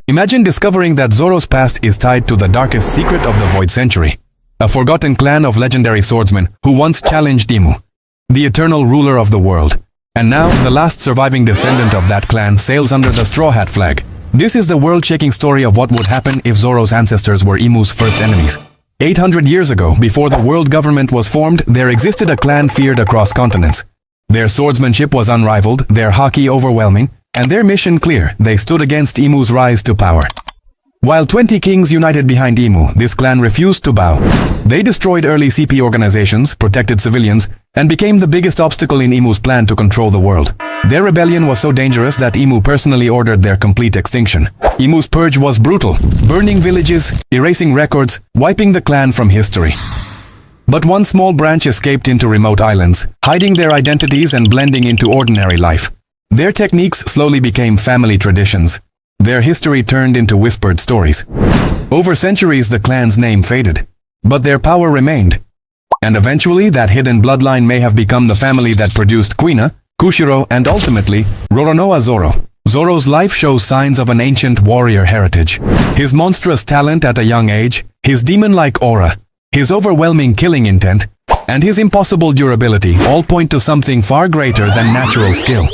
Imagine discovering that Zoro's past is tied to the darkest secret of the Void Century, a forgotten clan of legendary swordsmen who once challenged Imu, the eternal ruler of the world. And now, the last surviving descendant of that clan sails under the Straw Hat flag. This is the world-shaking story of what would happen if Zoro's ancestors were Imu's first enemies. 800 years ago, before the world government was formed, there existed a clan feared across continents. Their swordsmanship was unrivaled, their haki overwhelming, and their mission clear. They stood against Imu's rise to power. While 20 kings united behind Imu, this clan refused to bow. They destroyed early CP organizations, protected civilians, and became the biggest obstacle in Imu's plan to control the world. Their rebellion was so dangerous that Imu personally ordered their complete extinction. Imu's purge was brutal, burning villages, erasing records, wiping the clan from history. But one small branch escaped into remote islands, hiding their identities and blending into ordinary life. Their techniques slowly became family traditions. Their history turned into whispered stories. Over centuries, the clan's name faded, but their power remained. And eventually, that hidden bloodline may have become the family that produced Kuina, Kushiro, and ultimately, Roronoa Zoro. Zoro's life shows signs of an ancient warrior heritage. His monstrous talent at a young age, his demon-like aura, his overwhelming killing intent, and his impossible durability all point to something far greater than natural skill.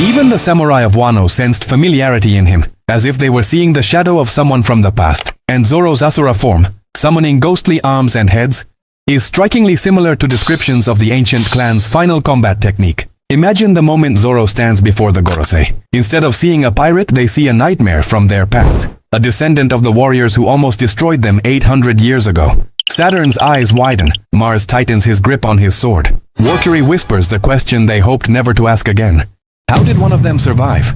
Even the samurai of Wano sensed familiarity in him, as if they were seeing the shadow of someone from the past. And Zoro's Asura form, summoning ghostly arms and heads, is strikingly similar to descriptions of the ancient clan's final combat technique. Imagine the moment Zoro stands before the Gorosei. Instead of seeing a pirate, they see a nightmare from their past, a descendant of the warriors who almost destroyed them 800 years ago. Saturn's eyes widen, Mars tightens his grip on his sword. Valkyrie whispers the question they hoped never to ask again. How did one of them survive?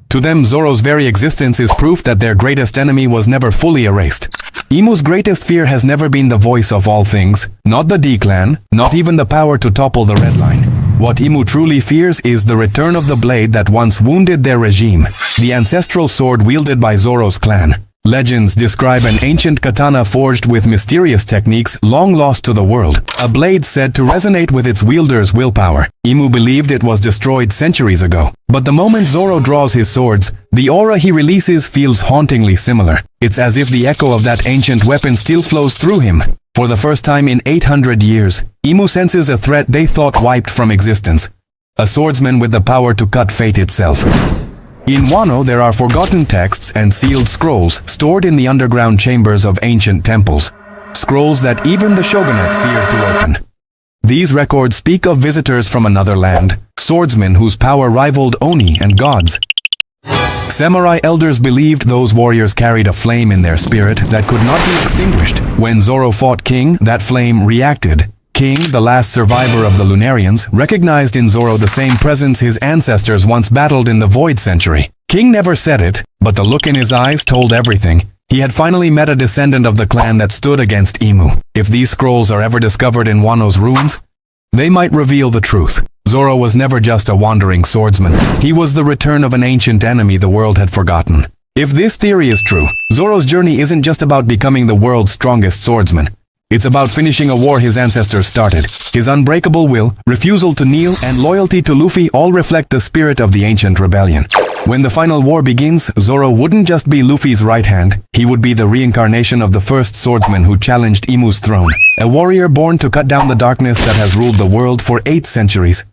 To them, Zoro's very existence is proof that their greatest enemy was never fully erased. Imu's greatest fear has never been the voice of all things, not the D-clan, not even the power to topple the Red Line. What Imu truly fears is the return of the blade that once wounded their regime, the ancestral sword wielded by Zoro's clan. Legends describe an ancient katana forged with mysterious techniques long lost to the world, a blade said to resonate with its wielder's willpower. Imu believed it was destroyed centuries ago. But the moment Zoro draws his swords, the aura he releases feels hauntingly similar. It's as if the echo of that ancient weapon still flows through him. For the first time in 800 years, Imu senses a threat they thought wiped from existence. A swordsman with the power to cut fate itself. In Wano, there are forgotten texts and sealed scrolls stored in the underground chambers of ancient temples. Scrolls that even the shogunate feared to open. These records speak of visitors from another land, swordsmen whose power rivaled Oni and gods. Samurai elders believed those warriors carried a flame in their spirit that could not be extinguished. When Zoro fought King, that flame reacted. King, the last survivor of the Lunarians, recognized in Zoro the same presence his ancestors once battled in the Void Century. King never said it, but the look in his eyes told everything. He had finally met a descendant of the clan that stood against Imu. If these scrolls are ever discovered in Wano's ruins, they might reveal the truth. Zoro was never just a wandering swordsman. He was the return of an ancient enemy the world had forgotten. If this theory is true, Zoro's journey isn't just about becoming the world's strongest swordsman. It's about finishing a war his ancestors started. His unbreakable will, refusal to kneel, and loyalty to Luffy all reflect the spirit of the ancient rebellion. When the final war begins, Zoro wouldn't just be Luffy's right hand, he would be the reincarnation of the first swordsman who challenged Imu's throne. A warrior born to cut down the darkness that has ruled the world for 8 centuries.